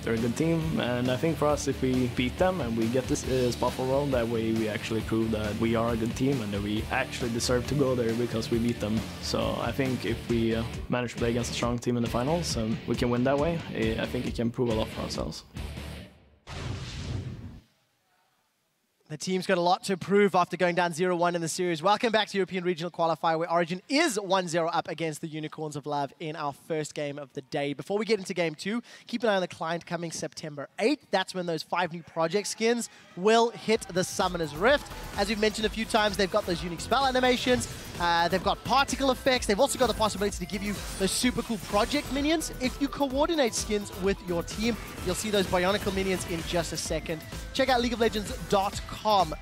they're a good team. And I think for us, if we beat them and we get this spot for World, that way we actually prove that we are a good team and that we actually deserve to go there because we beat them. So I think if we manage to play against a strong team in the finals and we can win that way, I think it can prove a lot for ourselves. The team's got a lot to prove after going down 0-1 in the series. Welcome back to European Regional Qualifier, where Origen is 1-0 up against the Unicorns of Love in our first game of the day. Before we get into game 2, keep an eye on the client coming September 8th. That's when those 5 new project skins will hit the Summoner's Rift. As we've mentioned a few times, they've got those unique spell animations, they've got particle effects, they've also got the possibility to give you those super cool project minions. If you coordinate skins with your team, you'll see those Bionicle minions in just a second. Check out leagueoflegends.com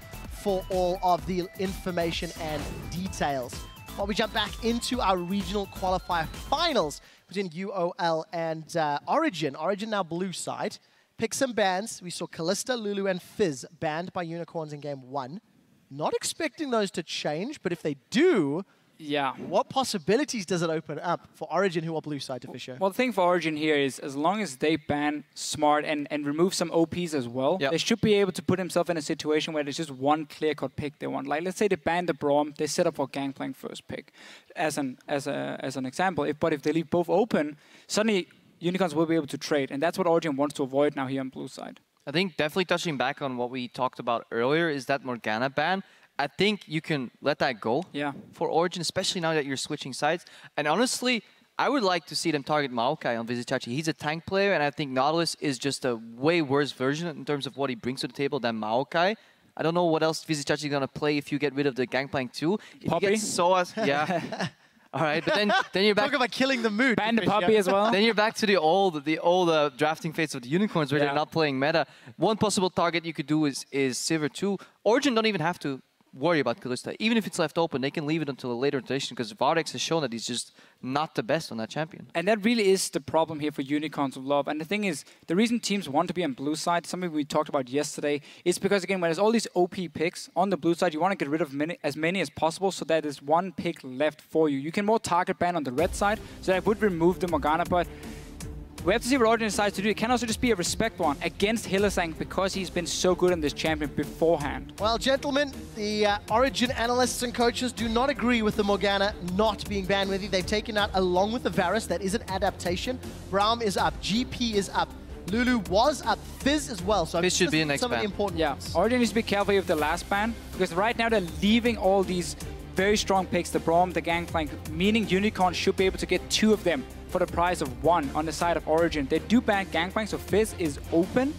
for all of the information and details. While we jump back into our regional qualifier finals between UOL and Origen. Origen now blue side. Pick some bans. We saw Kalista, Lulu, and Fizz banned by Unicorns in game 1. Not expecting those to change, but if they do, yeah, what possibilities does it open up for Origen, who are blue side to Fisher? Well, the thing for Origen here is, as long as they ban smart and remove some OPs as well, they should be able to put themselves in a situation where there's just one clear-cut pick they want. Like, let's say they ban the Braum, they set up for Gangplank first pick, as an example. But if they leave both open, suddenly Unicorns will be able to trade, and that's what Origen wants to avoid now here on blue side. I think definitely touching back on what we talked about earlier is that Morgana ban. I think you can let that go for Origen, especially now that you're switching sides. And honestly, I would like to see them target Maokai on Vizicsacsi. He's a tank player, and I think Nautilus is just a way worse version in terms of what he brings to the table than Maokai. I don't know what else Vizicsacsi is going to play if you get rid of the Gangplank too. If Poppy? you get Soas, yeah. All right, but then you're back. Talk about killing the mood. Ban the Poppy as well. Then you're back to the old drafting phase of the Unicorns where they're not playing meta. One possible target you could do is Silver 2. Origen don't even have to worry about Kalista. Even if it's left open, they can leave it until a later rotation because Vardex has shown that he's just not the best on that champion. And that really is the problem here for Unicorns of Love. And the thing is, the reason teams want to be on blue side, something we talked about yesterday, is because, again, when there's all these OP picks on the blue side, you want to get rid of as many as possible so that there's one pick left for you. You can more target ban on the red side, so that would remove the Morgana, but we have to see what Origen decides to do. It can also just be a respect one against Hylissang because he's been so good on this champion beforehand. Well, gentlemen, the Origen analysts and coaches do not agree with the Morgana not being banned with you. They've taken out, along with the Varus, that is an adaptation. Braum is up, GP is up, Lulu was up, Fizz as well. So Fizz should be the next some ban. of the important ones. Origen needs to be careful with the last ban because right now they're leaving all these very strong picks, the Braum, the Gangplank, meaning Unicorn should be able to get 2 of them for the price of 1 on the side of Origen. They do ban Gangplank, so Fizz is open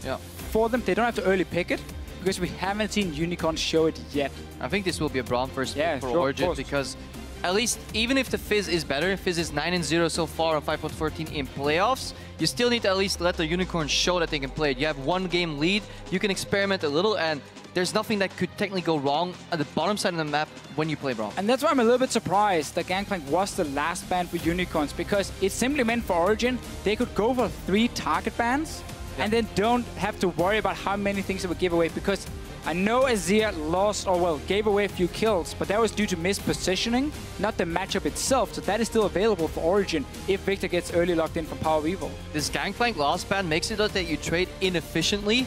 for them. They don't have to early pick it because we haven't seen Unicorn show it yet. I think this will be a Braum first pick for Origen because at least even if the Fizz is better, Fizz is 9-0 so far on 5.14 in playoffs, you still need to at least let the Unicorns show that they can play it. You have 1 game lead, you can experiment a little, and there's nothing that could technically go wrong at the bottom side of the map when you play Braum. And that's why I'm a little bit surprised that Gangplank was the last ban for Unicorns, because it simply meant for Origen, they could go for 3 target bans and then don't have to worry about how many things they would give away, because I know Azir lost, or well, gave away a few kills, but that was due to mispositioning, not the matchup itself, so that is still available for Origen if Victor gets early locked in from Power of Evil. This Gangplank last ban makes it that you trade inefficiently,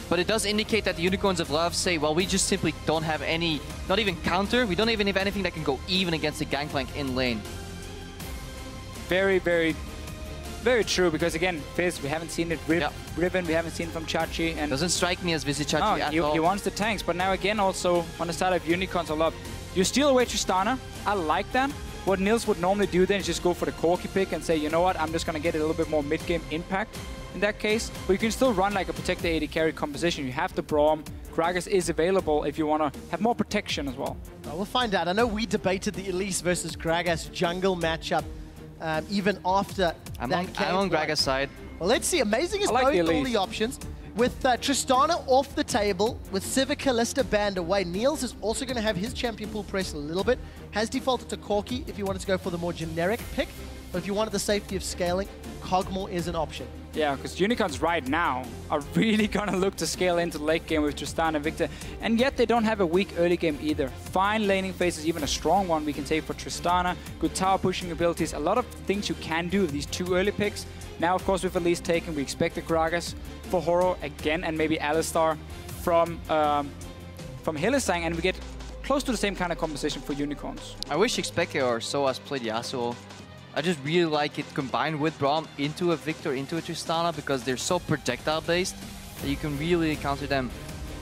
but it does indicate that the Unicorns of Love say, well, we just simply don't have any, not even counter, we don't even have anything that can go even against the Gangplank in lane. Very, very, very true, because again, Fizz, we haven't seen it. Riven, we haven't seen from Chachi. And doesn't strike me as Vizicsacsi at all. He wants the tanks, but now again also on the side of Unicorns of Love, you steal away Tristana. I like that. What Nils would normally do then is just go for the Corki pick and say, you know what, I'm just going to get a little bit more mid-game impact in that case. But you can still run like a Protector AD carry composition. You have the Braum. Gragas is available if you want to have more protection as well. We'll find out. I know we debated the Elise versus Gragas jungle matchup even after I'm on Gragas' side. Well, let's see. Amazing is both all the options. With Tristana off the table, with Sivir Kalista banned away, Niels is also going to have his champion pool pressed a little bit. Has defaulted to Corki if you wanted to go for the more generic pick. But if you wanted the safety of scaling, Kog'Maw is an option. Yeah, because Unicorns right now are really going to look to scale into the late game with Tristana and Victor. And yet they don't have a weak early game either. Fine laning phase is even a strong one we can take for Tristana. Good tower pushing abilities. A lot of things you can do with these 2 early picks. Now, of course, with Elise taken, we expect the Gragas for Horo again, and maybe Alistar from Hylissang, and we get close to the same kind of composition for Unicorns. I wish Xpeke or Soaz played Yasuo. I just really like it combined with Braum into a Victor, into a Tristana, because they're so projectile-based that you can really counter them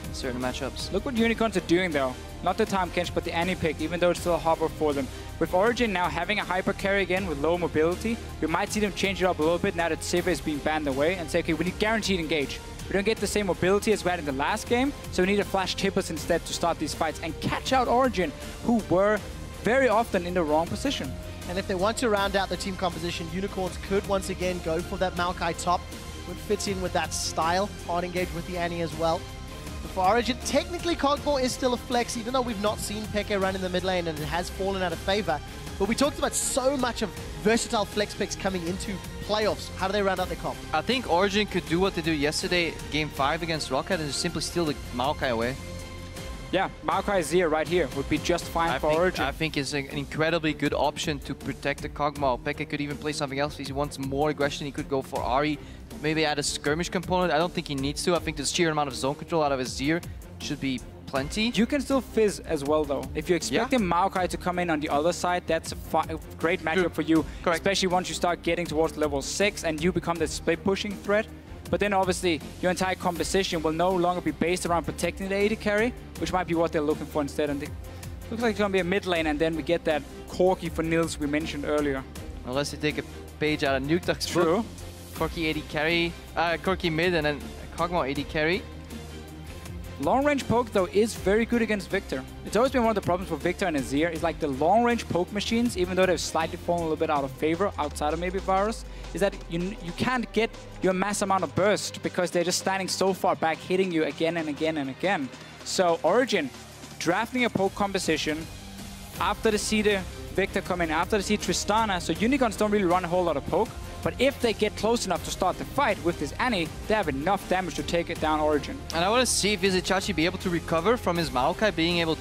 in certain matchups. Look what Unicorns are doing, though. Not the Tahm Kench, but the Annie pick, even though it's still a hover for them. With Origen now having a hyper carry again with low mobility, we might see them change it up a little bit now that Sivir is being banned away and say, okay, we need guaranteed engage. We don't get the same mobility as we had in the last game, so we need to flash tippers instead to start these fights and catch out Origen, who were very often in the wrong position. And if they want to round out the team composition, Unicorns could once again go for that Maokai top, which fits in with that style, hard engage with the Annie as well. But for Origen, technically Kog'Maw is still a flex, even though we've not seen Peke run in the mid lane and it has fallen out of favor. But we talked about so much of versatile flex picks coming into playoffs. How do they round out their comp? I think Origen could do what they did yesterday, Game 5 against Rocket, and just simply steal the Maokai away. Yeah, Maokai Zir right here would be just fine for Origen. I think it's an incredibly good option to protect the Kog'Maw. Peke could even play something else. If he wants more aggression, he could go for Ahri. Maybe add a skirmish component. I don't think he needs to. I think the sheer amount of zone control out of his Zir should be plenty. You can still fizz as well, though. If you expect Maokai to come in on the other side, that's a great matchup for you. Correct. Especially once you start getting towards level 6 and you become the split pushing threat. But then obviously your entire composition will no longer be based around protecting the AD carry, which might be what they're looking for instead. And it looks like it's going to be a mid lane, and then we get that Corki for Nils we mentioned earlier. Unless you take a page out of Nukeduck's book. Corki AD carry, Corki mid, and then Kog'Maw AD carry. Long-range poke, though, is very good against Victor. It's always been one of the problems for Victor and Azir is like the long-range poke machines, even though they've slightly fallen a little bit out of favor outside of maybe Varus, is that you can't get your mass amount of burst because they're just standing so far back, hitting you again and again and again. So Origen, drafting a poke composition after they see the Victor come in, after they see Tristana, so Unicorns don't really run a whole lot of poke. But if they get close enough to start the fight with this Annie, they have enough damage to take it down Origen. And I want to see if Vizichachi be able to recover from his Maokai being able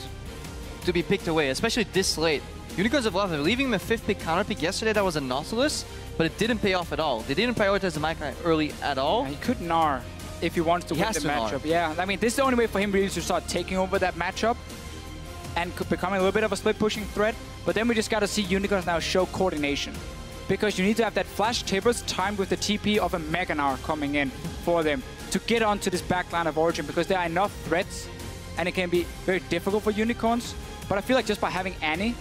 to be picked away, especially this late. Unicorns have loved it. Leaving him a 5th pick counter pick yesterday, that was a Nautilus, but it didn't pay off at all. They didn't prioritize the Maokai early at all. Yeah, he could Gnar if he wants to win the matchup. Yeah, I mean, this is the only way for him really to start taking over that matchup and could become a little bit of a split pushing threat. But then we just got to see Unicorns now show coordination, because you need to have that flash tippers timed with the TP of a Mega Gnar coming in for them to get onto this backline of Origen, because there are enough threats and it can be very difficult for Unicorns. But I feel like just by having Annie,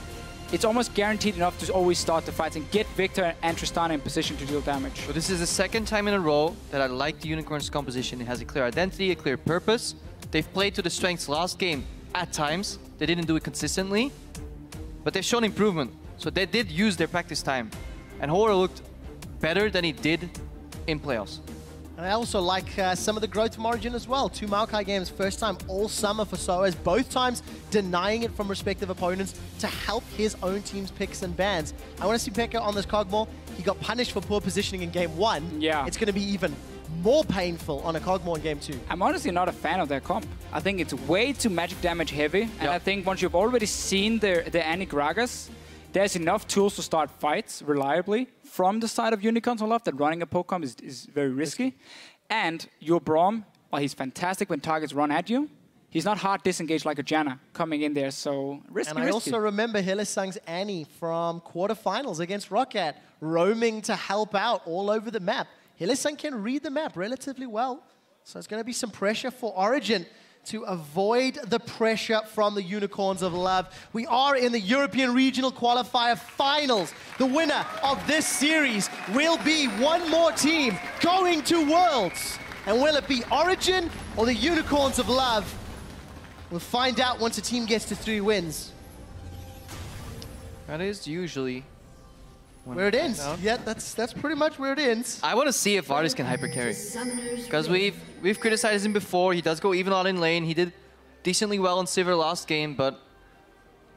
it's almost guaranteed enough to always start the fights and get Victor and Tristana in position to deal damage. So this is the second time in a row that I like the Unicorns composition. It has a clear identity, a clear purpose. They've played to the strengths last game at times. They didn't do it consistently, but they've shown improvement. So they did use their practice time. And Horo looked better than he did in playoffs. And I also like some of the growth from Origen as well. 2 Maokai games, first time all summer for Soaz, both times denying it from respective opponents to help his own team's picks and bans. I want to see Pekka on this Kog'Maw. He got punished for poor positioning in game 1. Yeah. It's going to be even more painful on a Kog'Maw in game 2. I'm honestly not a fan of their comp. I think it's way too magic damage heavy. And I think once you've already seen the Annie Gragas, there's enough tools to start fights reliably from the side of Unicorns on left that running a poke comp is very risky. And your Braum, while he's fantastic when targets run at you, he's not hard disengaged like a Janna coming in there, so risky. And I also remember Hylissang's Annie from quarterfinals against Rocket, roaming to help out all over the map. Hylissang can read the map relatively well, so it's going to be some pressure for Origen to avoid the pressure from the Unicorns of Love. We are in the European Regional Qualifier Finals. The winner of this series will be one more team going to Worlds. And will it be Origen or the Unicorns of Love? We'll find out once a team gets to 3 wins. That is usually where it ends. Yeah, that's pretty much where it ends. I want to see if Varus can hyper carry, because we've criticized him before. He does go even out in lane. He did decently well in Sivir last game, but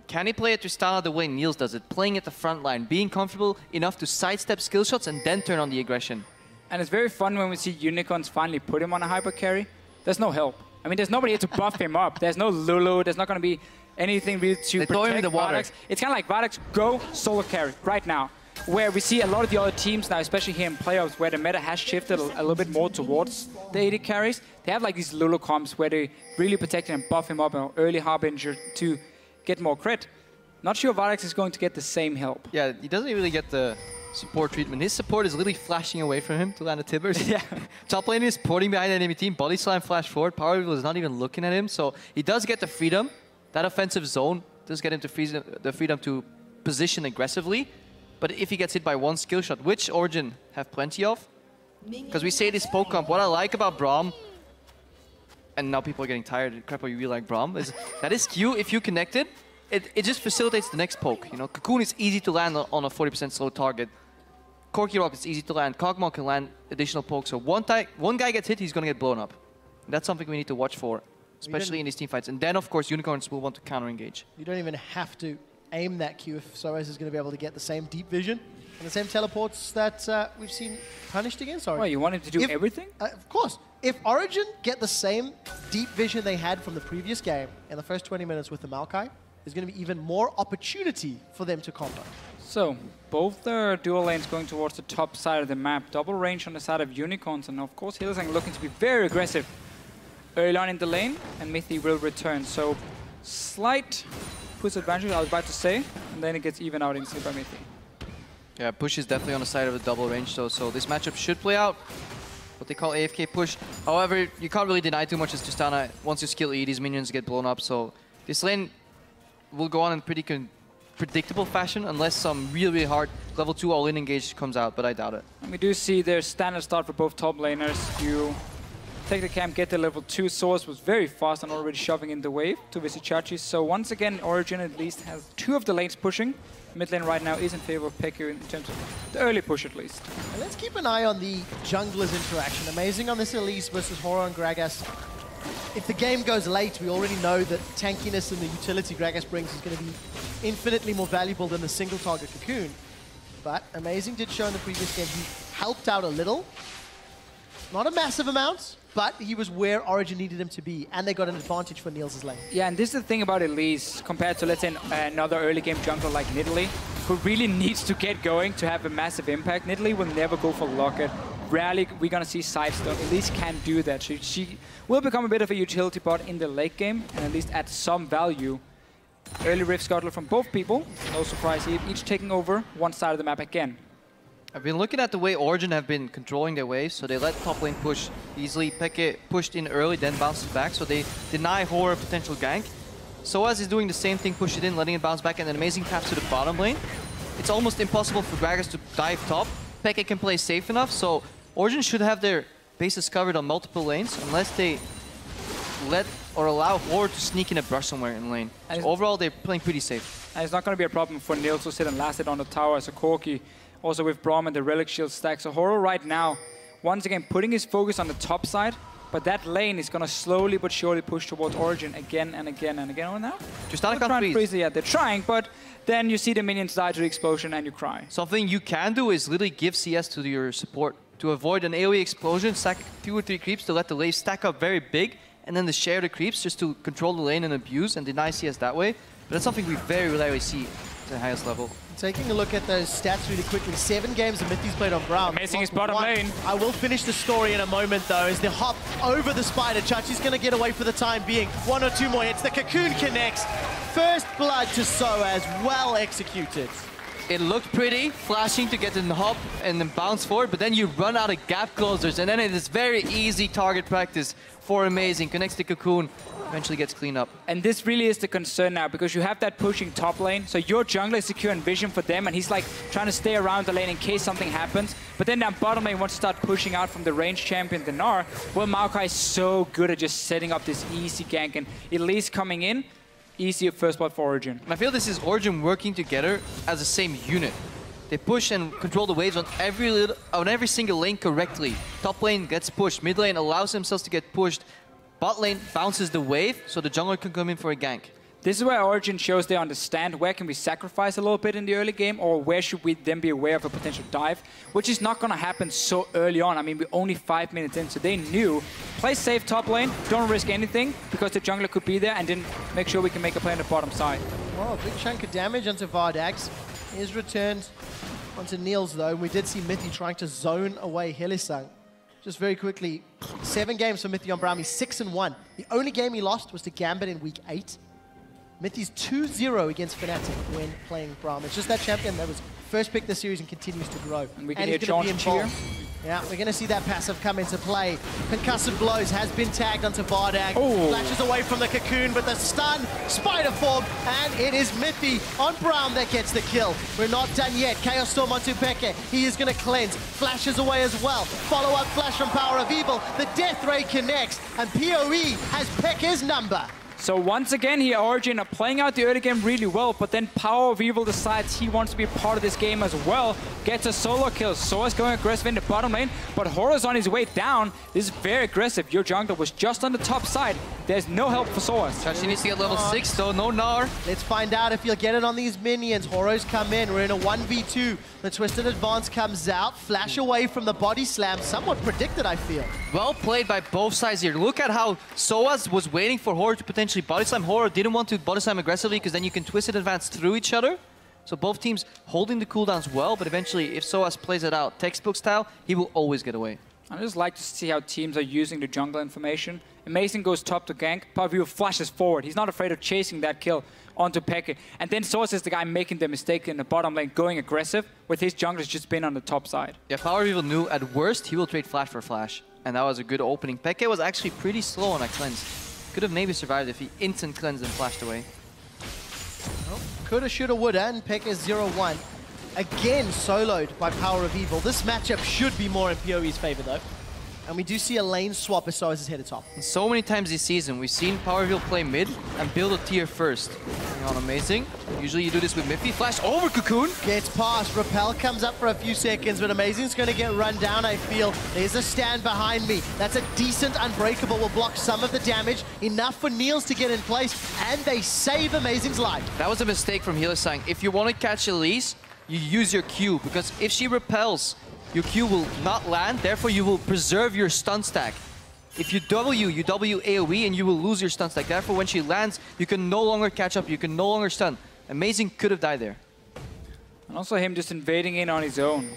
can he play at Tristana the way Niels does it, playing at the front line, being comfortable enough to sidestep skill shots and then turn on the aggression? And it's very fun when we see Unicorns finally put him on a hyper carry. There's no help. I mean, there's nobody here to buff him up. There's no Lulu. There's not going to be anything really to protect throw him in the water. Vardax. It's kind of like Vardax, go solo carry right now. where we see a lot of the other teams now, especially here in playoffs, where the meta has shifted a little bit more towards the AD carries. They have like these Lulu comps where they really protect him and buff him up an early Harbinger to get more crit. Not sure Vardax is going to get the same help. Yeah, he doesn't really get the support treatment. His support is literally flashing away from him to land the Tibbers. Yeah. Top lane is supporting behind the enemy team. Body slam flash forward. Power Weevil is not even looking at him. So he does get the freedom. That offensive zone does get him to the freedom to position aggressively. But if he gets hit by one skill shot, which Origen have plenty of, because we say this poke comp, what I like about Braum, and now people are getting tired, crap, you really like Braum, is that his Q, if you connect it, it just facilitates the next poke. You know, Cocoon is easy to land on a 40% slow target. Corki Rock is easy to land. Kog'Maw can land additional pokes. So one guy gets hit, he's going to get blown up. That's something we need to watch for, especially in these team fights. And then, of course, Unicorns will want to counter-engage. You don't even have to aim that Q if Soaz is going to be able to get the same deep vision and the same teleports that we've seen punished against Origen. Well, you want him to do everything? Of course. If Origen get the same deep vision they had from the previous game in the first 20 minutes with the Maokai, there's going to be even more opportunity for them to combo. So, both the dual lanes going towards the top side of the map. Double range on the side of Unicorns, and of course Hylissang looking to be very aggressive early on in the lane, and Mithy will return. So, slight push advantage, I was about to say, and then it gets even out instantly by Mithy. Yeah, push is definitely on the side of the double range, though, so this matchup should play out. What they call AFK push. However, you can't really deny too much as Tristana. Once you skill E, these minions get blown up, so this lane will go on in pretty predictable fashion unless some really hard level 2 all-in engage comes out, but I doubt it. And we do see their standard start for both top laners. You take the camp, get the level 2. Source was very fast and already shoving in the wave to Visichachi. So once again, Origen at least has 2 of the lanes pushing. Mid lane right now is in favor of Peku in terms of the early push at least. And let's keep an eye on the junglers interaction. Amazing on this Elise versus Horror and Gragas. If the game goes late, we already know that tankiness and the utility Gragas brings is going to be infinitely more valuable than the single target Cocoon. But Amazing did show in the previous game he helped out a little. Not a massive amount, but he was where Origen needed him to be, and they got an advantage for Niels' lane. Yeah, and this is the thing about Elise compared to, let's say, another early game jungler like Nidalee, who really needs to get going to have a massive impact. Nidalee will never go for Locket. Rarely we're going to see Sidestone. Elise can't do that. She will become a bit of a utility bot in the late game and at least add some value. Early Rift Scuttler from both people. No surprise, each taking over one side of the map again. I've been looking at the way Origen have been controlling their waves, so they let top lane push easily. Peke pushed in early, then bounces back, so they deny Horror a potential gank. Soaz is doing the same thing, push it in, letting it bounce back, and an amazing tap to the bottom lane. It's almost impossible for Gragas to dive top. Peke can play safe enough, so Origen should have their bases covered on multiple lanes, unless they let or allow Horror to sneak in a brush somewhere in lane. So overall, they're playing pretty safe. And it's not going to be a problem for Niels to sit and last it on the tower as a Corki. Also with Braum and the Relic Shield stack. So Horror right now, once again, putting his focus on the top side, but that lane is going to slowly but surely push towards Origen again and again and again. Oh, now? Tristana can't freeze. Yeah, they're trying, but then you see the minions die to the explosion and you cry. Something you can do is literally give CS to your support to avoid an AoE explosion, stack 2 or 3 creeps to let the wave stack up very big, and then to share the creeps just to control the lane and abuse and deny CS that way. But that's something we very rarely see at the highest level. Taking a look at those stats really quickly, 7 games of Mithy's played on Braum. Amazing his bottom lane. I will finish the story in a moment though, as the hop over the spider. Chachi's going to get away for the time being. 1 or 2 more hits. The Cocoon connects. First blood to Soaz, well executed. It looked pretty, flashing to get in the hop and then bounce forward, but then you run out of gap closers, and then it is very easy target practice for Amazing. Connects the Cocoon, eventually gets cleaned up. And this really is the concern now, because you have that pushing top lane, so your jungler is secure in vision for them, and he's like trying to stay around the lane in case something happens. But then that bottom lane wants to start pushing out from the range champion, the Gnar. Well, Maokai is so good at just setting up this easy gank, and Elise coming in, easy first blood for Origen. And I feel this is Origen working together as the same unit. They push and control the waves on every single lane correctly. Top lane gets pushed, mid lane allows themselves to get pushed, bot lane bounces the wave so the jungler can come in for a gank. This is where Origen shows they understand where can we sacrifice a little bit in the early game, or where should we then be aware of a potential dive, which is not going to happen so early on. I mean, we're only 5 minutes in, so they knew, play safe top lane, don't risk anything, because the jungler could be there, and then make sure we can make a play on the bottom side. Well, a big chunk of damage onto Vardax is returned onto Niels, though. We did see Mithy trying to zone away Hylissang. Just very quickly, 7 games for Mithy on Braum. He's 6-1. The only game he lost was to Gambit in week 8. Mithy's 2-0 against Fnatic when playing Braum. It's just that champion that was first pick this series and continues to grow. And we can hear John cheer. Yeah, we're going to see that passive come into play. Concussive blows has been tagged onto Vardag. Oh. Flashes away from the cocoon, but the stun, spider form, and it is Mithy on Braum that gets the kill. We're not done yet. Chaos Storm onto Peke. He is going to cleanse. Flashes away as well. Follow-up flash from Power of Evil. The Death Ray connects, and PoE has Peke's number. So once again here, Origen are playing out the early game really well, but then Power of Evil decides he wants to be part of this game as well. Gets a solo kill. Soa's going aggressive in the bottom lane, but Horo's on his way down. This is very aggressive. Your jungler was just on the top side. There's no help for Soa. Chachi needs to get level 6 though, no Gnar. Let's find out if you'll get it on these minions. Horo's come in. We're in a 1v2. The Twisted Advance comes out. Flash away from the body slam. Somewhat predicted, I feel. Well played by both sides here. Look at how Soaz was waiting for Horo to potentially body slam. Horo didn't want to body slam aggressively because then you can Twisted Advance through each other. So both teams holding the cooldowns well, but eventually if Soaz plays it out textbook style, he will always get away. I just like to see how teams are using the jungle information. Amazing goes top to gank. Power of Evil flashes forward. He's not afraid of chasing that kill onto Peke. And then Source is the guy making the mistake in the bottom lane, going aggressive, with his junglers just been on the top side. Yeah, Power of Evil knew at worst he will trade flash for flash. And that was a good opening. Peke was actually pretty slow on that cleanse. Could have maybe survived if he instant cleansed and flashed away. Well, coulda, shoulda, woulda, and Peke's 0-1. Again soloed by Power of Evil. This matchup should be more in PoE's favor, though. And we do see a lane swap as Soaz is headed top. And so many times this season, we've seen Power of Evil play mid and build a tier first. Hang on, amazing. Usually you do this with Miffy. Flash over Cocoon. Gets past. Repel comes up for a few seconds, but Amazing's going to get run down, I feel. There's a stand behind me. That's a decent Unbreakable. Will block some of the damage. Enough for Niels to get in place, and they save Amazing's life. That was a mistake from Hylissang. If you want to catch Elise, you use your Q, because if she repels, your Q will not land, therefore you will preserve your stun stack. If you W AoE and you will lose your stun stack. Therefore when she lands, you can no longer catch up, you can no longer stun. Amazing could have died there. And also him just invading in on his own.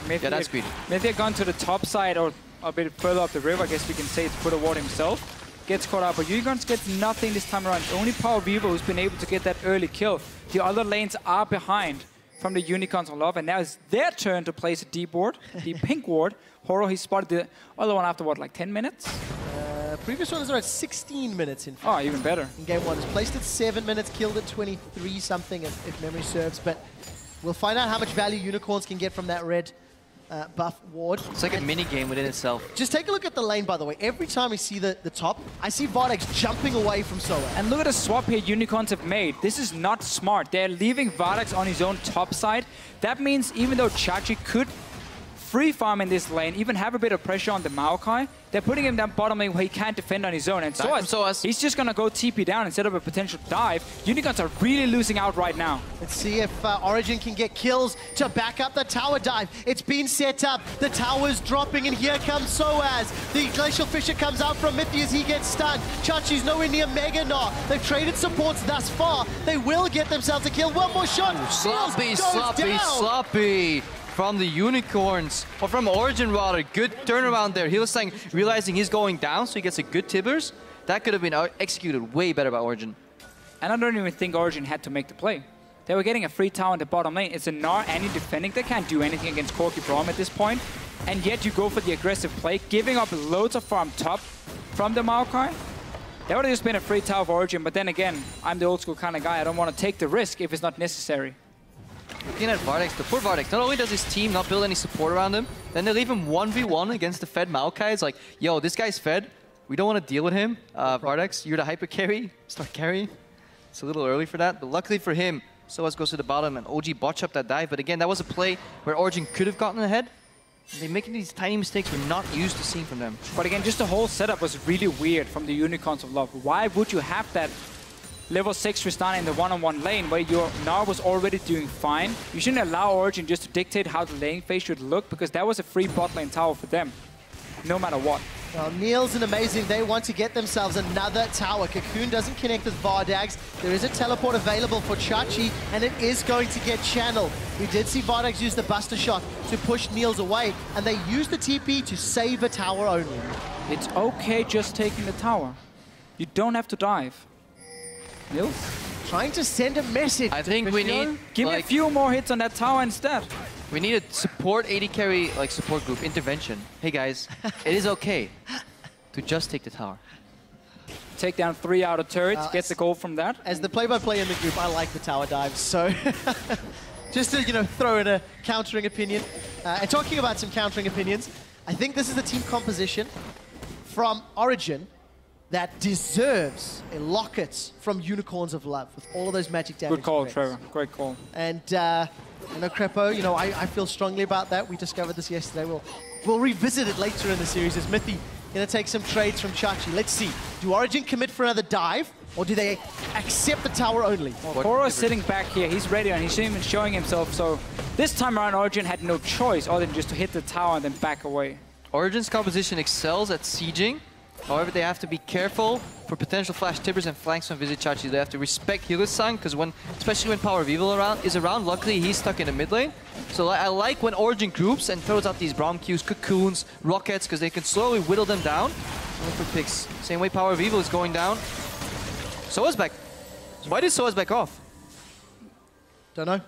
Maybe yeah, that's greedy. Maybe they've gone to the top side or a bit further up the river, I guess we can say, to put a ward himself. Gets caught up, but Unicorns gets nothing this time around. Only Power of Evil who's been able to get that early kill. The other lanes are behind from the Unicorns on Love, and now it's their turn to place a deep ward, the pink ward. Horo, he spotted the other one after what, like 10 minutes? Previous one is around 16 minutes in fact. Oh, even better. In game one, it's placed at 7 minutes, killed at 23 something if memory serves, but we'll find out how much value Unicorns can get from that red buff ward. It's like a mini game within itself. Just take a look at the lane, by the way. Every time we see the top, I see Vardex jumping away from Soa. And look at the swap here Unicorns have made. This is not smart. They're leaving Vardex on his own top side. That means even though Chachi could free farm in this lane, even have a bit of pressure on the Maokai, they're putting him down bottom lane where he can't defend on his own. And Soaz, he's just going to go TP down instead of a potential dive. Unicorns are really losing out right now. Let's see if Origen can get kills to back up the tower dive. It's been set up. The tower's dropping, and here comes Soaz. The Glacial Fisher comes out from Miffy as he gets stunned. Chachi's nowhere near Mega Gnar. They've traded supports thus far. They will get themselves a kill. One more shot. Sloppy. From the Unicorns, or from Origen rather. Good turnaround there. Hylissang realizing he's going down, so he gets a good Tibbers. That could have been executed way better by Origen. And I don't even think Origen had to make the play. They were getting a free tower in the bottom lane. It's a Gnar and you're defending. They can't do anything against Corki Braum at this point. And yet you go for the aggressive play, giving up loads of farm top from the Maokai. That would have just been a free tower for Origen, but then again, I'm the old school kind of guy. I don't want to take the risk if it's not necessary. Looking at Vardex, the poor Vardex, not only does his team not build any support around him, then they leave him 1v1 against the fed Maokai. It's like, yo, this guy's fed. We don't want to deal with him. Vardex, you're the hyper carry. Start carrying. It's a little early for that, but luckily for him, Soaz goes to the bottom and OG botch up that dive. But again, that was a play where Origen could have gotten ahead. They're making these tiny mistakes we're not used to seeing from them. But again, just the whole setup was really weird from the Unicorns of Love. Why would you have that level 6 Tristana in the one-on-one lane where your Gnar was already doing fine? You shouldn't allow Origen just to dictate how the lane phase should look, because that was a free bot lane tower for them, no matter what. Well, Neil's and Amazing, they want to get themselves another tower. Cocoon doesn't connect with Vardags. There is a teleport available for Chachi, and it is going to get channeled. We did see Vardags use the Buster Shot to push Niels away, and they used the TP to save a tower only. It's okay just taking the tower. You don't have to dive. Niels? Trying to send a message. I think we need... Give me a few more hits on that tower instead. We need a support AD carry, like support group intervention. Hey guys, it is okay to just take the tower. Take down 3 outer turrets, get the goal from that. As the play-by-play in the group, I like the tower dives, so just to, you know, throw in a countering opinion. And talking about some countering opinions, I think this is the team composition from Origen that deserves a locket from Unicorns of Love with all of those magic damage. Good call, effects. Trevor. Great call. And I know Crepo, you know, I feel strongly about that. We discovered this yesterday. We'll revisit it later in the series. Is Mythy going to take some trades from Chachi? Let's see. Do Origen commit for another dive, or do they accept the tower only? Well, Koro is sitting back here. He's ready, and he's even showing himself. So this time around, Origen had no choice other than just to hit the tower and then back away. Origen's composition excels at sieging. However, they have to be careful for potential flash tippers and flanks from Visit Chachi. They have to respect Hylissang, because especially when Power of Evil is around, luckily he's stuck in the mid lane. So I like when Origen groups and throws out these Braum Qs, Cocoons, Rockets, because they can slowly whittle them down. For picks. Same way Power of Evil is going down. Soa's back. Why did Soa's back off? Don't know.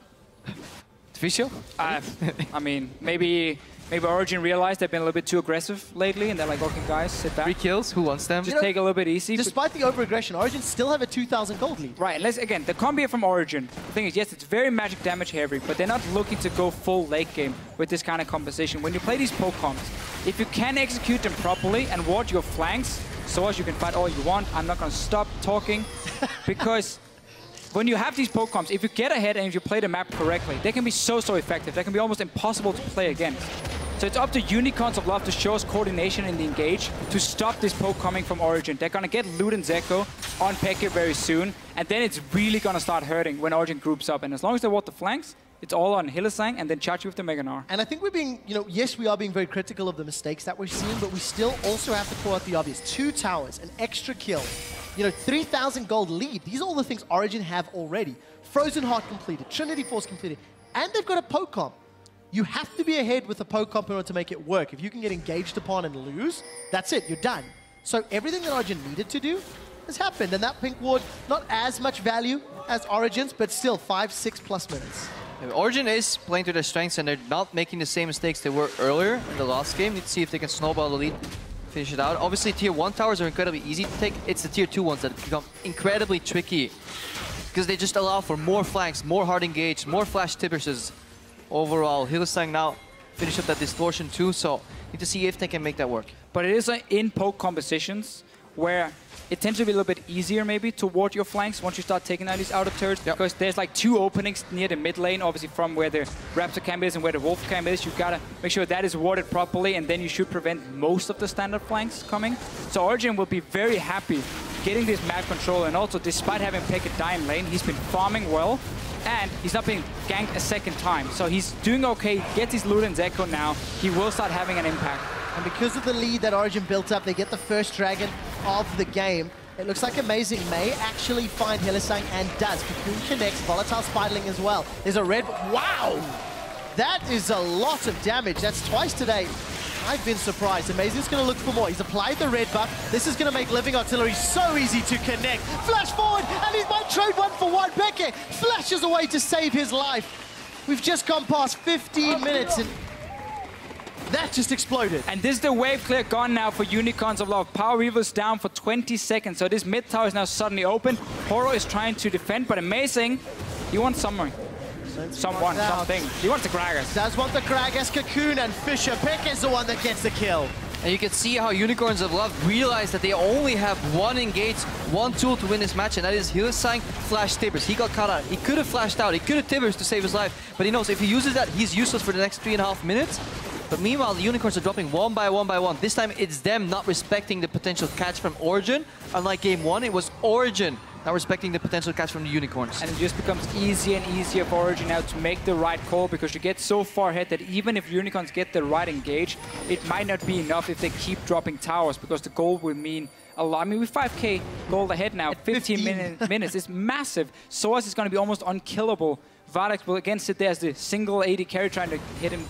Official? I mean, maybe Origen realized they've been a little bit too aggressive lately, and they're like, okay, guys, sit back. 3 kills, who wants them? Just take a little bit easy. Despite the over-aggression, Origen still have a 2,000 gold lead. Right, let's again, the combo here from Origen. The thing is, yes, it's very magic damage heavy, but they're not looking to go full late game with this kind of composition. When you play these poke comps, if you can execute them properly and ward your flanks, so as you can fight all you want, I'm not going to stop talking, because when you have these poke comps, if you get ahead and if you play the map correctly, they can be so effective. They can be almost impossible to play against. So it's up to Unicorns of Love to show us coordination in the engage to stop this poke coming from Origen. They're going to get Lute and Zeko on Pekka very soon, and then it's really going to start hurting when Origen groups up. And as long as they ward the flanks, it's all on Hylissang and then Chachi with the Mega Gnar. And I think we're being, you know, yes, we are being very critical of the mistakes that we're seeing, but we still also have to call out the obvious. 2 towers, an extra kill, you know, 3,000 gold lead. These are all the things Origen have already. Frozen Heart completed, Trinity Force completed, and they've got a poke comp. You have to be ahead with a poke comp in order to make it work. If you can get engaged upon and lose, that's it, you're done. So everything that Origen needed to do has happened, and that pink ward, not as much value as Origen's, but still 5-6+ minutes. Origen is playing to their strengths, and they're not making the same mistakes they were earlier in the last game. Let's see if they can snowball the lead, finish it out. Obviously, tier 1 towers are incredibly easy to take. It's the tier 2 ones that become incredibly tricky, because they just allow for more flanks, more hard engage, more flash tippers. Overall, Hylissang now finish up that distortion too, so need to see if they can make that work. But it is in poke compositions where it tends to be a little bit easier maybe to ward your flanks once you start taking out these outer turrets, because there's like 2 openings near the mid lane, obviously from where the Raptor camp is and where the Wolf camp is. You've got to make sure that is warded properly, and then you should prevent most of the standard flanks coming. So Origen will be very happy getting this map control, and also despite having Pekka die in lane, he's been farming well. And he's not being ganked a second time. So he's doing okay, gets his Lute and Zeko now. He will start having an impact. And because of the lead that Origen built up, they get the first dragon of the game. It looks like Amazing may actually find Hylissang, and does. Cocoon connects, Volatile Spiderling as well. There's a red... Wow! That is a lot of damage. That's twice today. I've been surprised. Amazing's going to look for more. He's applied the red buff. This is going to make Living Artillery so easy to connect. Flash forward, and he might trade 1-for-1. Pekka flashes away to save his life. We've just gone past 15 minutes, and that just exploded. And this is the wave clear gone now for Unicorns of Love. Power Reaver's down for 20 seconds, so this mid tower is now suddenly open. Horo is trying to defend, but Amazing, he wants something. Something. He wants the Gragas. Does want the Gragas, Cocoon, and Fisher. Pekka is the one that gets the kill. And you can see how Unicorns of Love realize that they only have 1 engage, 1 tool to win this match, and that is Hylissang flash tippers. He got caught out. He could have flashed out. He could have tippers to save his life, but he knows if he uses that, he's useless for the next 3.5 minutes. But meanwhile, the Unicorns are dropping 1 by 1 by 1. This time, it's them not respecting the potential catch from Origen. Unlike game 1, it was Origen not respecting the potential catch from the Unicorns. And it just becomes easier and easier for Origen now to make the right call, because you get so far ahead that even if Unicorns get the right engage, it might not be enough if they keep dropping towers, because the gold will mean a lot. I mean, with 5k gold ahead now, 15 minutes is massive. Source is going to be almost unkillable. Vardex will again sit there as the single AD carry trying to hit him.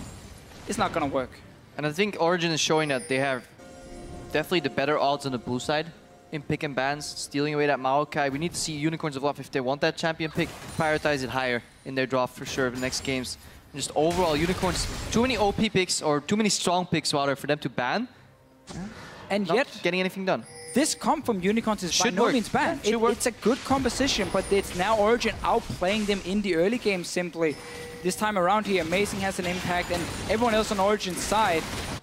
It's not going to work. And I think Origen is showing that they have definitely the better odds on the blue side in pick and bans, stealing away that Maokai. We need to see Unicorns of Love, if they want that champion pick, prioritize it higher in their draft for sure in the next games. And just overall, Unicorns, too many OP picks, or too many strong picks rather, for them to ban. And not yet, getting anything done. This comp from Unicorns is by no means bad. It's a good composition, but it's now Origen outplaying them in the early game simply. This time around here, Amazing has an impact, and everyone else on Origen's side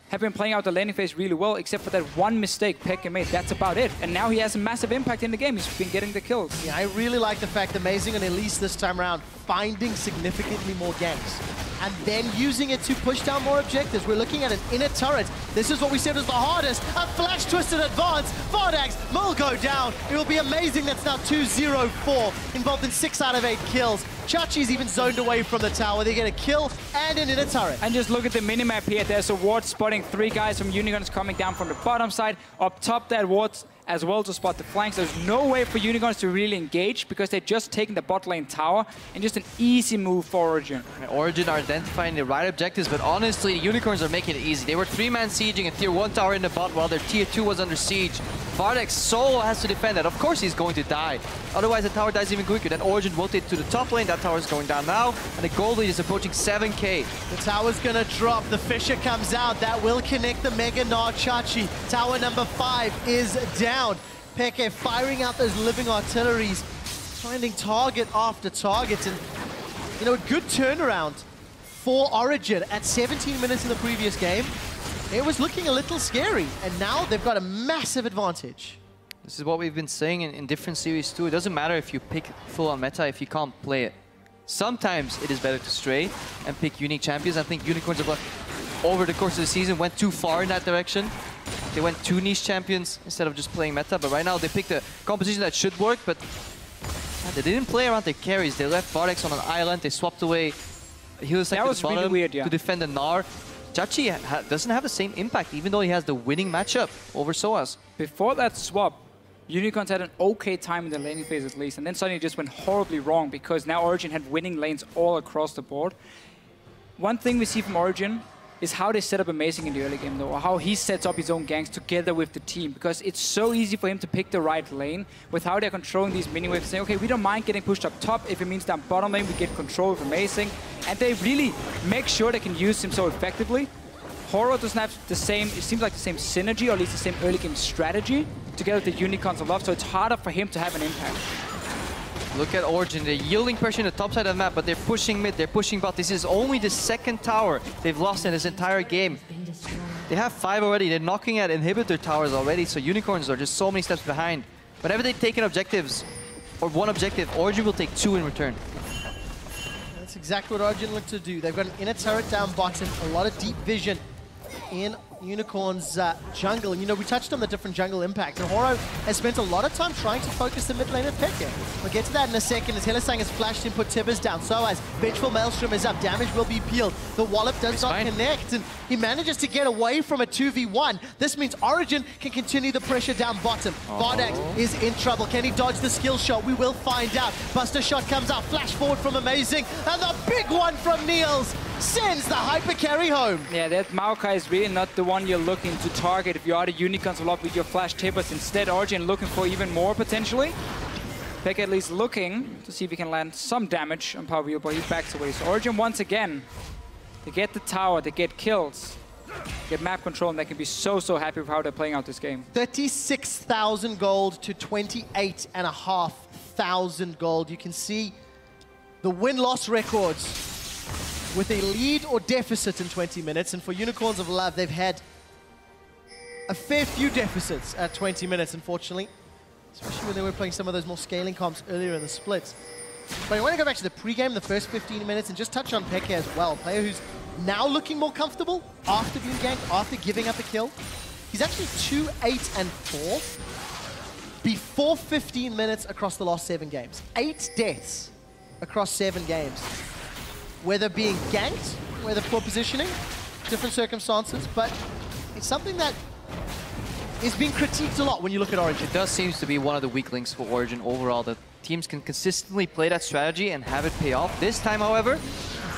have been playing out the laning phase really well, except for that one mistake Peke made. That's about it. And now he has a massive impact in the game. He's been getting the kills. Yeah, I really like the fact Amazing and Elise this time around finding significantly more ganks and then using it to push down more objectives. We're looking at an inner turret. This is what we said was the hardest. A flash twisted advance. Vardex will go down. It will be Amazing. That's now 2-0-4, involved in 6 out of 8 kills. Chachi's even zoned away from the tower. They get a kill and an inner turret. And just look at the minimap here. There's a ward spotting 3 guys from Unicorns coming down from the bottom side. Up top, that ward's as well to spot the flanks. There's no way for Unicorns to really engage because they're just taking the bot lane tower, and just an easy move for Origen. Origen are identifying the right objectives, but honestly, the Unicorns are making it easy. They were 3-man sieging a tier 1 tower in the bot while their tier 2 was under siege. Vardex solo has to defend that. Of course he's going to die. Otherwise the tower dies even quicker. Then Origen rotated to the top lane. That tower is going down now, and the gold lead is approaching 7k. The tower's gonna drop. The Fisher comes out. That will connect the Mega Gnar Chachi. Tower number 5 is down. Peke firing out those living artilleries, finding target after target, and you know, a good turnaround for Origen at 17 minutes in the previous game. It was looking a little scary, and now they've got a massive advantage. This is what we've been saying in different series too. It doesn't matter if you pick full on meta if you can't play it. Sometimes it is better to stray and pick unique champions. I think Unicorns have over the course of the season went too far in that direction. They went 2 niche champions instead of just playing meta, but right now they picked a composition that should work, but they didn't play around their carries. They left Vardex on an island, they swapped away heals at the bottom really weird, to defend the Gnar. Chachi doesn't have the same impact, even though he has the winning matchup over Soaz. Before that swap, Unicorns had an okay time in the laning phase at least, and then suddenly it just went horribly wrong because now Origen had winning lanes all across the board. One thing we see from Origen is how they set up Amazing in the early game though, or how he sets up his own ganks together with the team, because it's so easy for him to pick the right lane with how they're controlling these mini waves, saying, okay, we don't mind getting pushed up top if it means down bottom lane we get control of Amazing, and they really make sure they can use him so effectively. Horror doesn't have the same, it seems like the same synergy, or at least the same early game strategy together with the Unicorns of Love, so it's harder for him to have an impact. Look at Origen, they're yielding pressure in the top side of the map, but they're pushing mid, they're pushing bot. This is only the 2nd tower they've lost in this entire game. They have 5 already, they're knocking at inhibitor towers already, so Unicorns are just so many steps behind. Whenever they take in objectives, or 1 objective, Origen will take 2 in return. That's exactly what Origen looked to do. They've got an inner turret down bottom, a lot of deep vision in Unicorn's jungle. And you know, we touched on the different jungle impact, and Horo has spent a lot of time trying to focus the mid lane at Peke. We'll get to that in a second as Hylissang has flashed and put Tibbers down. So as Vengeful Maelstrom is up, damage will be peeled. The Wallop does not connect, and he manages to get away from a 2v1. This means Origen can continue the pressure down bottom. Vardex is in trouble. Can he dodge the skill shot? We will find out. Buster shot comes out, flash forward from Amazing, and the big one from Niels sends the hyper carry home. Yeah, that Maokai is really not the one you're looking to target if you are the Unicorns a lot with your flash Tibbers. Instead, Origen looking for even more potentially. Peke at least looking to see if he can land some damage on Pavio, but he backs away. So Origen once again, they get the tower, they get kills, get map control, and they can be so happy with how they're playing out this game. 36,000 gold to 28,500 gold. You can see the win-loss records with a lead or deficit in 20 minutes. And for Unicorns of Love, they've had a fair few deficits at 20 minutes, unfortunately. Especially when they were playing some of those more scaling comps earlier in the splits. But I want to go back to the pregame, the first 15 minutes, and just touch on Peke as well. A player who's now looking more comfortable after being ganked, after giving up a kill. He's actually 2-8-4 before 15 minutes across the last 7 games. 8 deaths across 7 games. Whether being ganked, whether poor positioning, different circumstances, but it's something that is being critiqued a lot when you look at Origen. It does seem to be one of the weak links for Origen overall, that teams can consistently play that strategy and have it pay off. This time, however,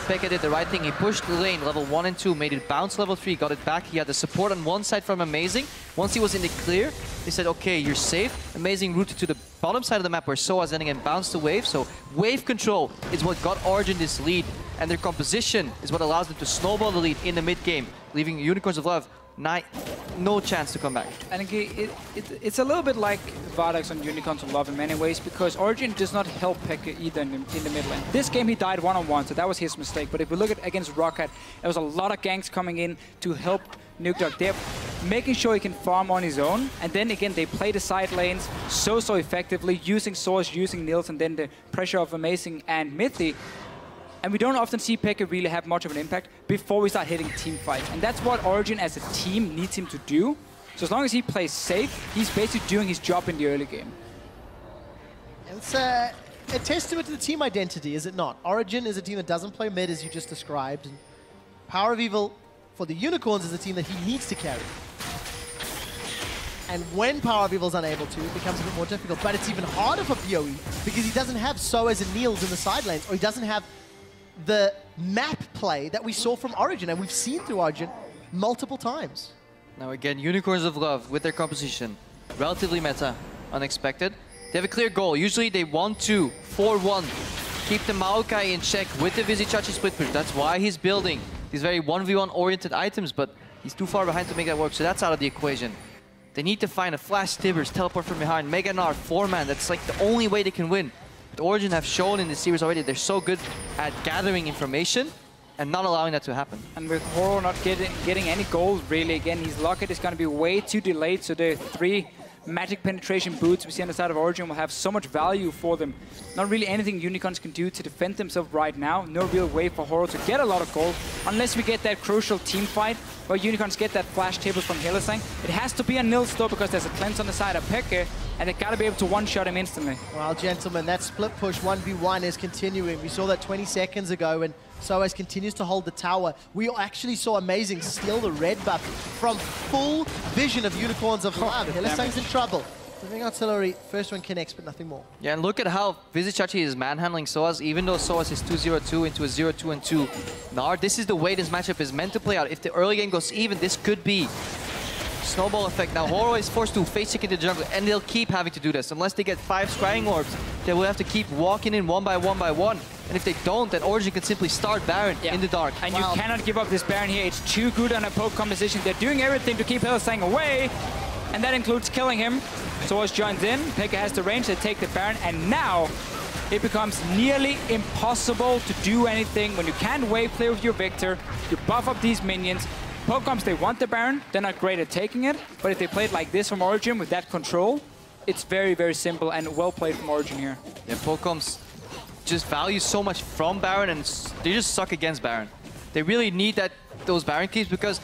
Pekka did the right thing. He pushed the lane, level 1 and 2, made it bounce level 3, got it back. He had the support on one side from Amazing. Once he was in the clear, they said, okay, you're safe. Amazing routed to the bottom side of the map where Soa's ending and bounced the wave. So wave control is what got Origen this lead, and their composition is what allows them to snowball the lead in the mid game, leaving Unicorns of Love no chance to come back. And again, it's a little bit like Vardax on Unicorns of Love in many ways, because Origen does not help Pekka either in the mid lane. This game he died one-on-one, so that was his mistake. But if we look at against Rocket, there was a lot of ganks coming in to help Nukedog. They're making sure he can farm on his own, and then again they play the side lanes so effectively, using Source, using Nils, and then the pressure of Amazing and Mythy. And we don't often see Pekka really have much of an impact before we start hitting team fights. And that's what Origen as a team needs him to do. So as long as he plays safe, he's basically doing his job in the early game. It's a testament to the team identity, is it not? Origen is a team that doesn't play mid, as you just described. And Power of Evil for the Unicorns is a team that he needs to carry. And when Power of Evil's unable to, it becomes a bit more difficult. But it's even harder for PoE because he doesn't have Soas and Niels in the side lanes, or he doesn't have the map play that we saw from Origen, and we've seen through Origen multiple times. Now again, Unicorns of Love with their composition, relatively meta, unexpected. They have a clear goal. Usually they want to 4-1, keep the Maokai in check with the Vizichachi split push. That's why he's building these very 1v1 oriented items, but he's too far behind to make that work, so that's out of the equation. They need to find a flash Tibbers, teleport from behind, Mega Gnar, 4-man. That's like the only way they can win. Origen have shown in this series already they're so good at gathering information and not allowing that to happen. And with Horo not getting any gold really, again, his locket is going to be way too delayed, so the 3 magic penetration boots we see on the side of Origen will have so much value for them. Not really anything Unicorns can do to defend themselves right now. No real way for Horo to get a lot of gold unless we get that crucial team fight where Unicorns get that flash tables from Hylissang. It has to be a Nils though, because there's a cleanse on the side of Pekka, and they gotta be able to one-shot him instantly. Well, gentlemen, that split push 1v1 is continuing. We saw that 20 seconds ago, and Soas continues to hold the tower. We actually saw Amazing steal the red buff from full vision of Unicorns of Love. Hylissang's in trouble. Living Artillery, first one connects, but nothing more. Yeah, and look at how Vizichachi is manhandling Soas, even though Soas is 2-0-2 into a 0-2-2. Gnar, this is the way this matchup is meant to play out. If the early game goes even, this could be snowball effect. Now Horo is forced to face check into the jungle, and they'll keep having to do this. Unless they get 5 scrying orbs, they will have to keep walking in one by one. And if they don't, then Origen can simply start Baron in the dark. And you cannot give up this Baron here. It's too good on a poke composition. They're doing everything to keep Hylissang away, and that includes killing him. Soas joins in, Pekka has the range, they take the Baron, and now it becomes nearly impossible to do anything when you can't wave play with your Victor. You buff up these minions. Pokecoms, they want the Baron, they're not great at taking it, but if they play it like this from Origen with that control, it's very, very simple and well played from Origen here. Yeah, Pokecoms just value so much from Baron, and they just suck against Baron. They really need those Baron keeps, because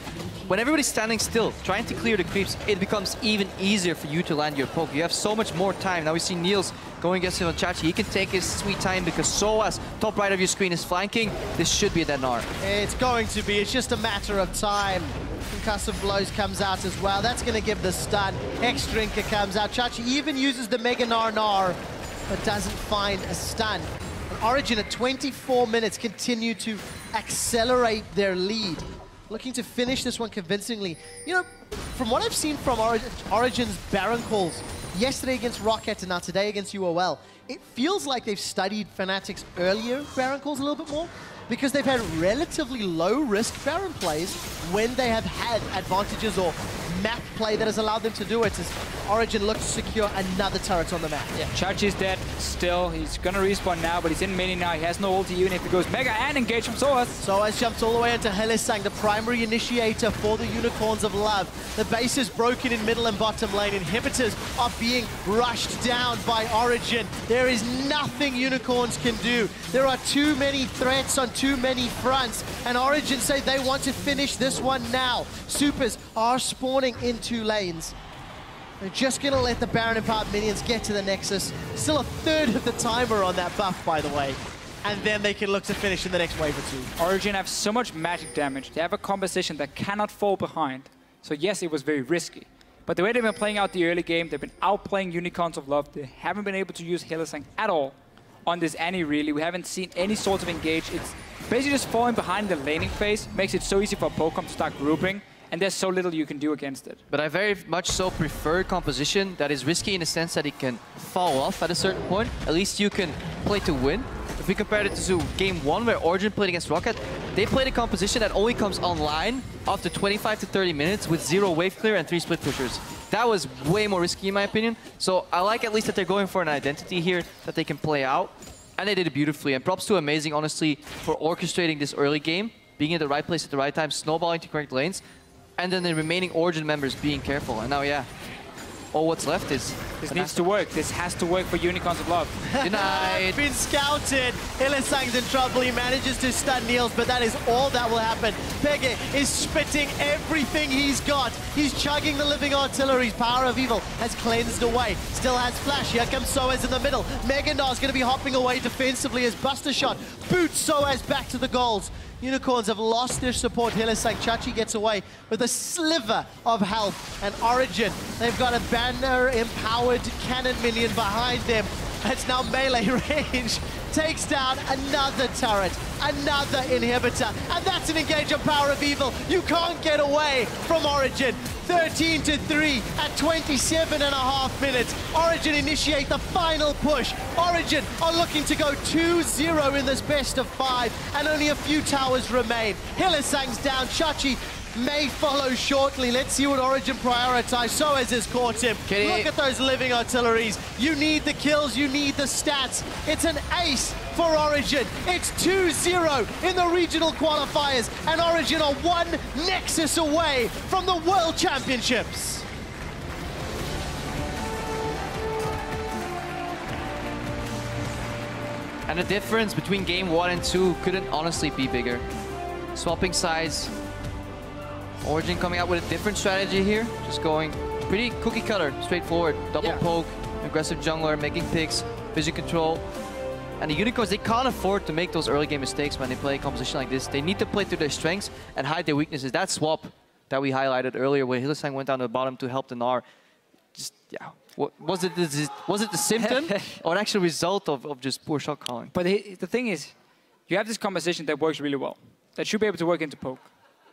when everybody's standing still, trying to clear the creeps, it becomes even easier for you to land your poke. You have so much more time. Now we see Niels going against Vizichachi. He can take his sweet time because Soas, top right of your screen, is flanking. This should be a dead Gnar. It's going to be. It's just a matter of time. Concussive Blows comes out as well. That's going to give the stun. X-Drinker comes out. Chachi even uses the Mega Gnar, but doesn't find a stun. And Origen at 24 minutes continue to accelerate their lead. Looking to finish this one convincingly. You know, from what I've seen from Origen's Baron calls, yesterday against Rocket and now today against UOL, it feels like they've studied Fnatic's earlier Baron calls a little bit more, because they've had relatively low-risk Baron plays when they have had advantages or map play that has allowed them to do it, as Origen looks to secure another turret on the map. Yeah, Chachi's dead still. He's gonna respawn now, but he's in mini now. He has no ulti even if he goes Mega and engage from Soas. Soas jumps all the way into Hylissang, the primary initiator for the Unicorns of Love. The base is broken in middle and bottom lane. Inhibitors are being rushed down by Origen. There is nothing Unicorns can do. There are too many threats on too many fronts, and Origen say they want to finish this one now. Supers are spawning in 2 lanes. They're just going to let the Baron and Part minions get to the Nexus. Still a third of the timer on that buff, by the way. And then they can look to finish in the next wave or two. Origen have so much magic damage. They have a composition that cannot fall behind. So yes, it was very risky. But the way they've been playing out the early game, they've been outplaying Unicorns of Love. They haven't been able to use Hylissang at all on this Annie, really. We haven't seen any sort of engage. It's basically just falling behind the laning phase. Makes it so easy for Pokemon to start grouping. And there's so little you can do against it. But I very much so prefer a composition that is risky in the sense that it can fall off at a certain point. At least you can play to win. If we compare it to game 1 where Origen played against Rocket, they played a composition that only comes online after 25 to 30 minutes with 0 wave clear and 3 split pushers. That was way more risky in my opinion. So I like at least that they're going for an identity here that they can play out. And they did it beautifully. And props to Amazing, honestly, for orchestrating this early game, being in the right place at the right time, snowballing to correct lanes, and then the remaining Origen members being careful. And now, yeah, all what's left is... This needs to work. This has to work for Unicorns of Love. Denied. Been scouted. Hylissang's in trouble. He manages to stun Niels, but that is all that will happen. Pege is spitting everything he's got. He's chugging the living artillery's Power of Evil has cleansed away. Still has Flash. Here comes Soaz in the middle. Megandar's going to be hopping away defensively as Buster Shot boots Soaz back to the goals. Unicorns have lost their support. Hylissang, Chachi gets away with a sliver of health. And Origen, they've got a banner-empowered cannon minion behind them. It's now melee range. Takes down another turret, another inhibitor. And that's an engage of Power of Evil. You can't get away from Origen. 13-3 at 27.5 minutes. Origen initiate the final push. Origen are looking to go 2-0 in this best of 5, and only a few towers remain. Hylissang's down. Chachi may follow shortly. Let's see what Origen prioritize. Soaz has caught him. Look at those living artilleries. You need the kills, you need the stats. It's an ace for Origen. It's 2-0 in the regional qualifiers, and Origen are one Nexus away from the World Championships. And the difference between game 1 and 2 couldn't honestly be bigger. Swapping sides. Origen coming out with a different strategy here. Just going pretty cookie cutter, straightforward. Double poke, aggressive jungler, making picks, vision control. And the Unicorns, they can't afford to make those early game mistakes when they play a composition like this. They need to play to their strengths and hide their weaknesses. That swap that we highlighted earlier where Hylissang went down to the bottom to help the Gnar. Just, yeah. Was it the symptom or an actual result of just poor shot calling? But the thing is, you have this composition that works really well. That should be able to work into poke.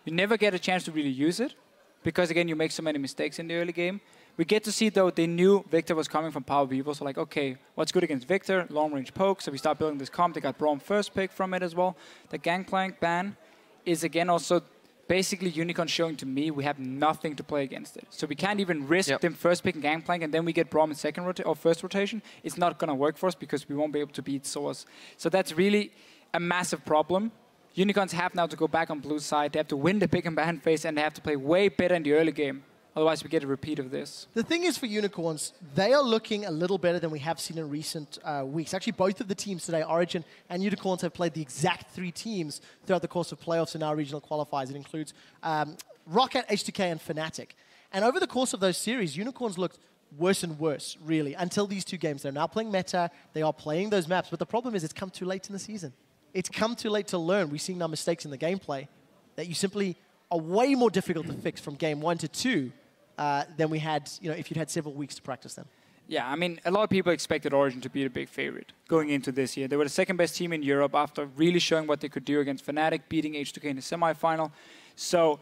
You never get a chance to really use it because, again, you make so many mistakes in the early game. We get to see, though, they knew Victor was coming from Power of Evil. So, like, okay, what's good against Victor? Long-range poke. So we start building this comp. They got Braum first pick from it as well. The Gangplank ban is, again, also basically Unicorn showing to me we have nothing to play against it. So we can't even risk them first picking Gangplank and then we get Braum in second or first rotation. It's not going to work for us because we won't be able to beat Soaz. So that's really a massive problem. Unicorns have now to go back on blue side. They have to win the pick and ban phase, and they have to play way better in the early game. Otherwise, we get a repeat of this. The thing is for Unicorns, they are looking a little better than we have seen in recent weeks. Actually, both of the teams today, Origen and Unicorns, have played the exact 3 teams throughout the course of playoffs and our regional qualifiers. It includes Rocket, H2K, and Fnatic. And over the course of those series, Unicorns looked worse and worse, really, until these 2 games. They're now playing meta. They are playing those maps. But the problem is it's come too late in the season. It's come too late to learn. We've seen now mistakes in the gameplay that you simply are way more difficult to fix from game 1 to 2 than we had, if you'd had several weeks to practice them. Yeah, I mean, a lot of people expected Origen to be the big favorite going into this year. They were the second best team in Europe after really showing what they could do against Fnatic, beating H2K in the semifinal. So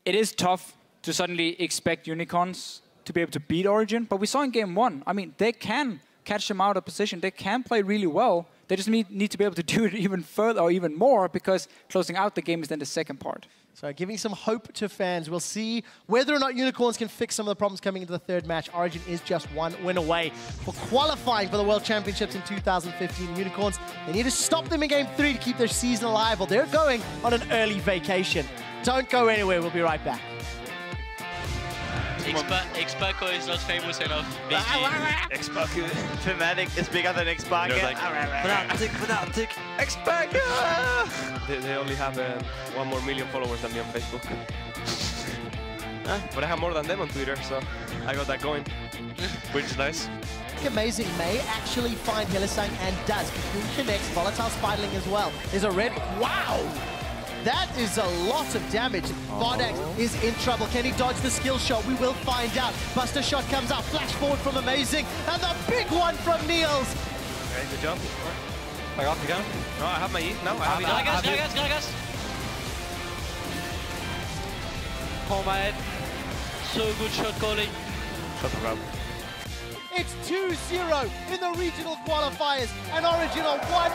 it is tough to suddenly expect Unicorns to be able to beat Origen, but we saw in game 1, I mean, they can catch them out of position. They can play really well. They just need to be able to do it even further or even more because closing out the game is then the second part. So giving some hope to fans. We'll see whether or not Unicorns can fix some of the problems coming into the third match. Origen is just one win away for qualifying for the World Championships in 2015. Unicorns, they need to stop them in Game 3 to keep their season alive, or they're going on an early vacation. Don't go anywhere. We'll be right back. X-Paco is not famous enough. X-Paco. Fnatic is bigger than X-Paco. Fnatic. X-Paco! They only have 1 more million followers than me on Facebook. But I have more than them on Twitter, so I got that going, which is nice. Amazing may actually find Hylissang and does. Cocoon connects, Volatile Spidling as well. There's a red. Wow! That is a lot of damage. Vardax is in trouble. Can he dodge the skill shot? We will find out. Buster shot comes out. Flash forward from Amazing. And the big one from Niels. Okay, good job. I got the gun. No, I have my E. No, I have it. Gragas. Oh my head. So good shot calling. Shut the grab. It's 2-0 in the regional qualifiers. And Origen are 1